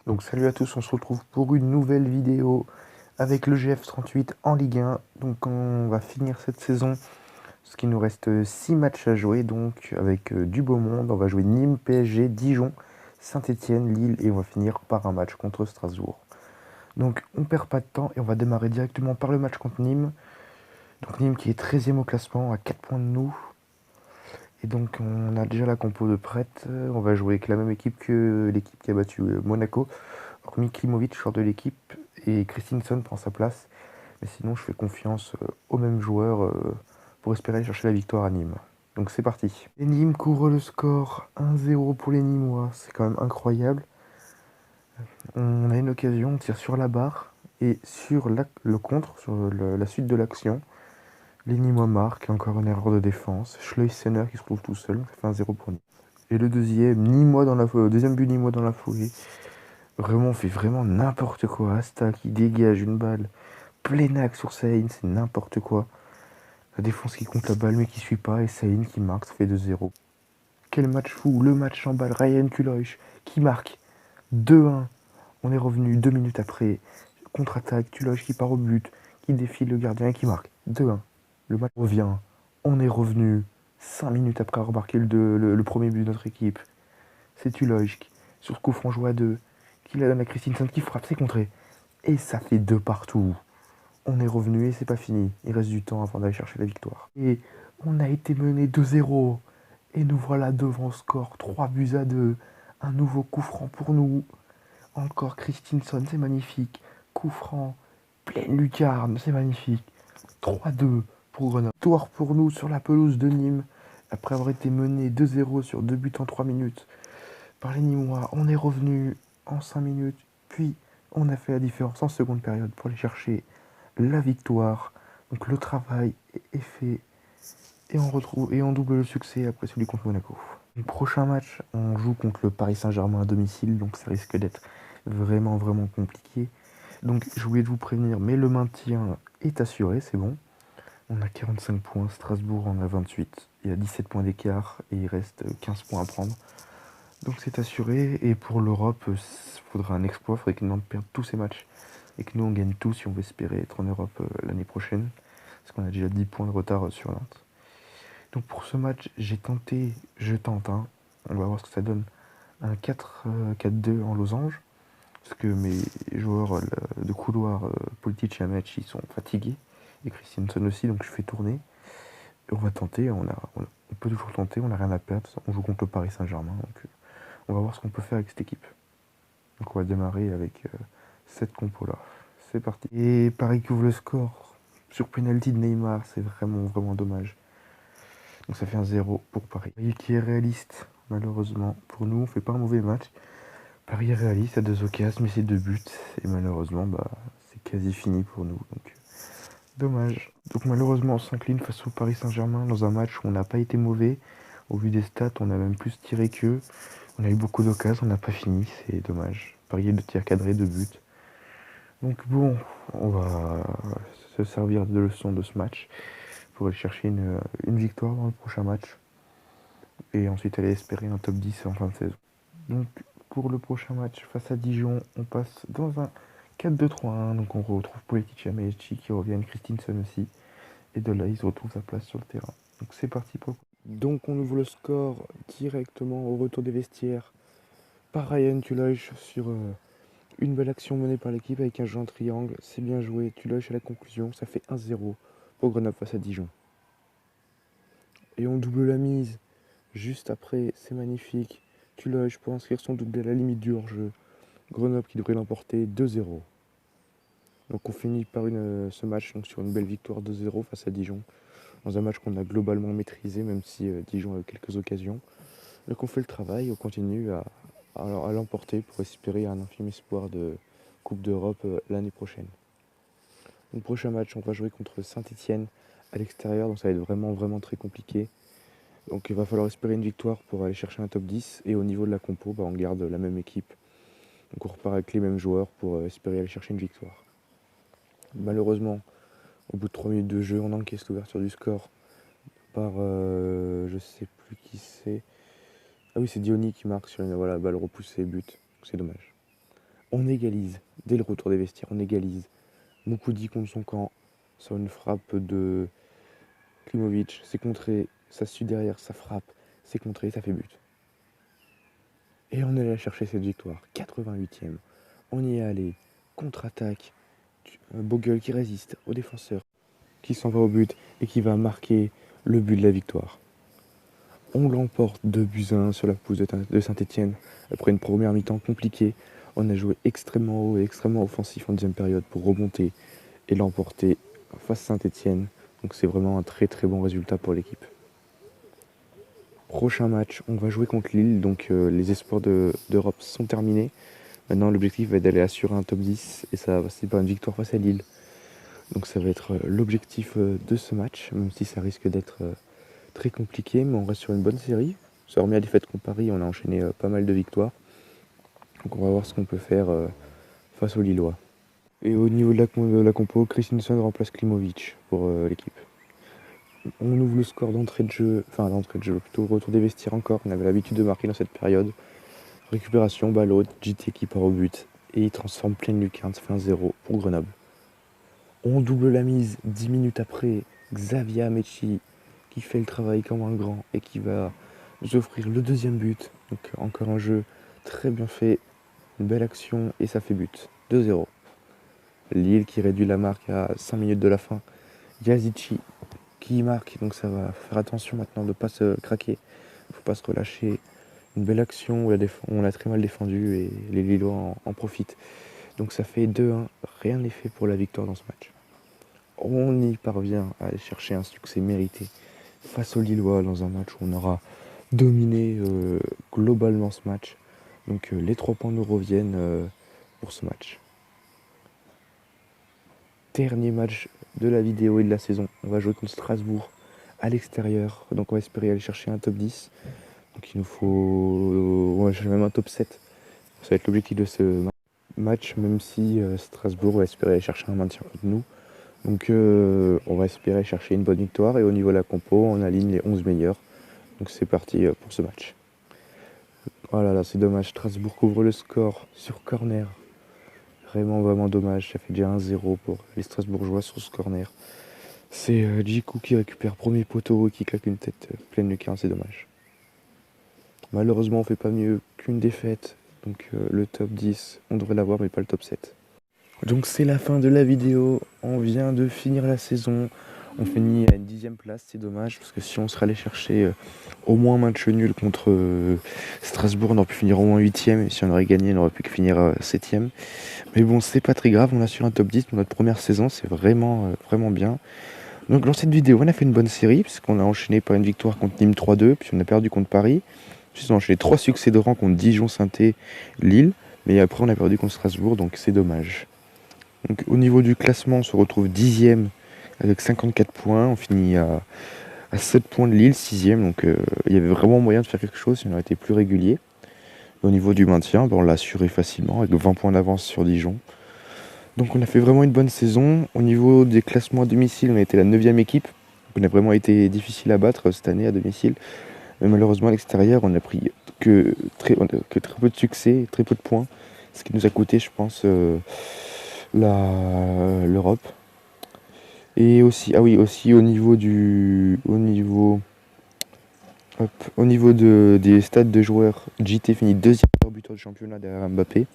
Donc salut à tous, on se retrouve pour une nouvelle vidéo avec le GF38 en Ligue 1. Donc on va finir cette saison, parce qu'il nous reste 6 matchs à jouer, donc avec du beau monde. On va jouer Nîmes, PSG, Dijon, Saint-Étienne, Lille et on va finir par un match contre Strasbourg. Donc on perd pas de temps et on va démarrer directement par le match contre Nîmes. Donc Nîmes qui est 13e au classement à 4 points de nous. Et donc on a déjà la compo de prête. On va jouer avec la même équipe que l'équipe qui a battu Monaco. Hormis Klimovic sort de l'équipe et Christensen prend sa place. Mais sinon, je fais confiance aux mêmes joueurs pour espérer chercher la victoire à Nîmes. Donc c'est parti. Et Nîmes couvre le score 1-0 pour les Nîmois. C'est quand même incroyable. On a une occasion, on tire sur la barre. Et sur le contre, sur la suite de l'action, les Nîmois marquent. Encore une erreur de défense. Schleusener qui se trouve tout seul. Ça fait 1-0 pour Nîmes. Et le deuxième, deuxième but Nîmois dans la foulée. Vraiment, on fait vraiment n'importe quoi. Asta qui dégage une balle. Plein axe sur Saïn, c'est n'importe quoi. La défense qui compte la balle mais qui suit pas. Et Saïn qui marque, ça fait 2-0. Quel match fou. Le match en balle. Ryan Kuloich qui marque 2-1. On est revenu 2 minutes après. Contre-attaque. Kuloich qui part au but. Qui défile le gardien et qui marque 2-1. Le match revient. On est revenu 5 minutes après avoir marqué le premier but de notre équipe. C'est Kuloich sur ce coup franc joué à 2. Qui la donne à Christensen qui frappe, c'est contré. Et ça fait 2 partout. On est revenu et c'est pas fini. Il reste du temps avant d'aller chercher la victoire. Et on a été mené 2-0. Et nous voilà devant le score. 3 buts à 2. Un nouveau coup franc pour nous. Encore Christensen, c'est magnifique. Coup franc. Pleine lucarne, c'est magnifique. 3-2 pour Grenoble. Victoire pour nous sur la pelouse de Nîmes. Après avoir été mené 2-0 sur 2 buts en 3 minutes par les Nîmois, on est revenu en 5 minutes. Puis on a fait la différence en seconde période pour aller chercher la victoire. Donc le travail est fait et on double le succès après celui contre Monaco. Le prochain match, on joue contre le Paris Saint-Germain à domicile, donc ça risque d'être vraiment compliqué. Donc je voulais vous prévenir, mais le maintien est assuré, c'est bon. On a 45 points, Strasbourg en a 28. Il y a 17 points d'écart et il reste 15 points à prendre. Donc c'est assuré. Et pour l'Europe, il faudra un exploit, il faudrait que Nantes perde tous ses matchs et que nous on gagne tous si on veut espérer être en Europe l'année prochaine. Parce qu'on a déjà 10 points de retard sur Nantes. Donc pour ce match, je tente, hein. On va voir ce que ça donne. Un 4-4-2 en losange. Parce que mes joueurs de couloir, Politic et Amechi, ils sont fatigués. Et Christiansen aussi, donc je fais tourner. Et on va tenter, on peut toujours tenter, on n'a rien à perdre. On joue contre le Paris Saint-Germain. Donc on va voir ce qu'on peut faire avec cette équipe. Donc on va démarrer avec cette compo-là. C'est parti. Et Paris qui ouvre le score sur penalty de Neymar, c'est vraiment dommage. Donc ça fait un 0 pour Paris. Paris qui est réaliste, malheureusement. Pour nous, on fait pas un mauvais match. Paris est réaliste à 2 occasions, mais c'est 2 buts. Et malheureusement, c'est quasi fini pour nous. Donc dommage. Donc malheureusement, on s'incline face au Paris Saint-Germain dans un match où on n'a pas été mauvais. Au vu des stats, on a même plus tiré qu'eux. On a eu beaucoup d'occasions, on n'a pas fini, c'est dommage. Paris de tirs cadrés, 2 buts. Donc bon, on va se servir de leçon de ce match pour aller chercher une victoire dans le prochain match. Et ensuite aller espérer un top 10 en fin de saison. Donc pour le prochain match face à Dijon, on passe dans un 4-2-3-1. Donc on retrouve Politic et Amechi qui reviennent, Christensen aussi. Et de là, il se retrouve sa place sur le terrain. Donc c'est parti pour... Donc on ouvre le score directement au retour des vestiaires par Ryan Tuloch sur une belle action menée par l'équipe avec un jeu en triangle. C'est bien joué, Tuloch à la conclusion, ça fait 1-0 pour Grenoble face à Dijon. Et on double la mise juste après, c'est magnifique. Tuloch pour inscrire son doublé à la limite du hors-jeu. Grenoble qui devrait l'emporter 2-0. Donc on finit par ce match donc, sur une belle victoire 2-0 face à Dijon. Dans un match qu'on a globalement maîtrisé, même si Dijon a eu quelques occasions. Donc on fait le travail, on continue à l'emporter pour espérer un infime espoir de Coupe d'Europe l'année prochaine. Le prochain match, on va jouer contre Saint-Étienne à l'extérieur, donc ça va être vraiment très compliqué. Donc il va falloir espérer une victoire pour aller chercher un top 10. Et au niveau de la compo, on garde la même équipe. Donc on repart avec les mêmes joueurs pour espérer aller chercher une victoire. Malheureusement, au bout de 3 minutes de jeu, on encaisse l'ouverture du score par je sais plus qui c'est. Ah oui, c'est Diony qui marque sur une balle repoussée, but. C'est dommage. On égalise. Dès le retour des vestiaires, on égalise. Moukoudi contre son camp. Sur une frappe de Klimovic. C'est contré. Ça suit derrière, ça frappe. C'est contré, ça fait but. Et on est allé chercher cette victoire. 88e. On y est allé. Contre-attaque. Bogle qui résiste au défenseur. Qui s'en va au but et qui va marquer le but de la victoire. On l'emporte 2-1 sur la pelouse de Saint-Etienne. Après une première mi-temps compliquée, on a joué extrêmement haut et extrêmement offensif en deuxième période pour remonter et l'emporter face à Saint-Etienne. Donc c'est vraiment un très très bon résultat pour l'équipe. Prochain match, on va jouer contre Lille. Donc les espoirs d'Europe sont terminés. Maintenant l'objectif va être d'aller assurer un top 10 et ça va passer par une victoire face à Lille. Donc ça va être l'objectif de ce match, même si ça risque d'être très compliqué, mais on reste sur une bonne série. Hormis la défaite contre Paris, on a enchaîné pas mal de victoires. Donc on va voir ce qu'on peut faire face aux Lillois. Et au niveau de la compo, Christensen remplace Klimovic pour l'équipe. On ouvre le score d'entrée de jeu, plutôt retour des vestiaires encore. On avait l'habitude de marquer dans cette période. Récupération, balle haute, JT qui part au but. Et il transforme pleine lucarne, ça fait 1-0 pour Grenoble. On double la mise 10 minutes après. Xavier Amici qui fait le travail comme un grand et qui va nous offrir le deuxième but. Donc encore un jeu très bien fait, une belle action et ça fait but. 2-0. Lille qui réduit la marque à 5 minutes de la fin. Yazici qui marque, donc ça va faire attention maintenant de ne pas se craquer. Il ne faut pas se relâcher. Une belle action, on a très mal défendu et les Lillois en profitent. Donc ça fait 2-1, rien n'est fait pour la victoire dans ce match. On y parvient à aller chercher un succès mérité face aux Lillois dans un match où on aura dominé globalement ce match. Donc les 3 points nous reviennent pour ce match. Dernier match de la vidéo et de la saison. On va jouer contre Strasbourg à l'extérieur. Donc on va espérer aller chercher un top 10. Donc il nous faut on va chercher même un top 7. Ça va être l'objectif de ce match, même si Strasbourg va espérer aller chercher un maintien contre nous. Donc on va espérer chercher une bonne victoire. Et au niveau de la compo, on aligne les 11 meilleurs. Donc c'est parti pour ce match. Oh là là, c'est dommage. Strasbourg couvre le score sur corner. Vraiment dommage. Ça fait déjà 1-0 pour les Strasbourgeois sur ce corner. C'est Djikou qui récupère premier poteau et qui claque une tête pleine lucarne. C'est dommage. Malheureusement, on fait pas mieux qu'une défaite. Donc le top 10, on devrait l'avoir, mais pas le top 7. Donc c'est la fin de la vidéo. On vient de finir la saison. On finit à une 10e place, c'est dommage, parce que si on serait allé chercher au moins un match nul contre Strasbourg, on aurait pu finir au moins 8e, et si on aurait gagné, on aurait pu finir 7e. Mais bon, c'est pas très grave, on assure un top 10 pour notre première saison, c'est vraiment bien. Donc dans cette vidéo, on a fait une bonne série, puisqu'on a enchaîné par une victoire contre Nîmes 3-2, puis on a perdu contre Paris. Puis on a enchaîné 3 succès de rang contre Dijon, Saint-Étienne, Lille, mais après on a perdu contre Strasbourg, donc c'est dommage. Donc au niveau du classement, on se retrouve 10e avec 54 points. On finit à 7 points de Lille, 6e. Donc il y avait vraiment moyen de faire quelque chose si on aurait été plus régulier. Au niveau du maintien, on l'a assuré facilement avec 20 points d'avance sur Dijon. Donc on a fait vraiment une bonne saison. Au niveau des classements à domicile, on a été la 9e équipe. On a vraiment été difficile à battre cette année à domicile. Mais malheureusement à l'extérieur, on a pris que très peu de succès, très peu de points. Ce qui nous a coûté, je pense, l'Europe. Et aussi, aussi au niveau des stades de joueurs, JT finit 2e meilleur buteur du championnat derrière Mbappé.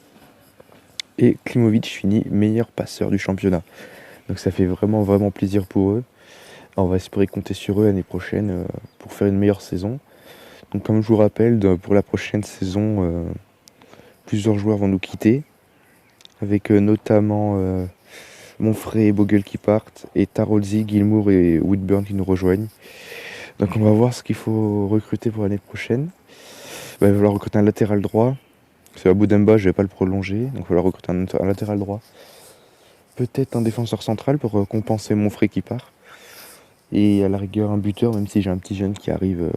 Et Klimovic finit meilleur passeur du championnat. Donc ça fait vraiment plaisir pour eux. On va espérer compter sur eux l'année prochaine pour faire une meilleure saison. Donc comme je vous rappelle, pour la prochaine saison, plusieurs joueurs vont nous quitter. Avec notamment Monfray et Bogle qui partent, et Tarolzi, Gilmour et Whitburn qui nous rejoignent. Donc on va voir ce qu'il faut recruter pour l'année prochaine. Il va falloir recruter un latéral droit. C'est Aboudemba, je ne vais pas le prolonger, donc il va falloir recruter un latéral droit. Peut-être un défenseur central pour compenser Monfray qui part. Et à la rigueur un buteur, même si j'ai un petit jeune qui arrive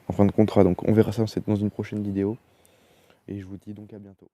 en fin de contrat. Donc on verra ça dans une prochaine vidéo. Et je vous dis donc à bientôt.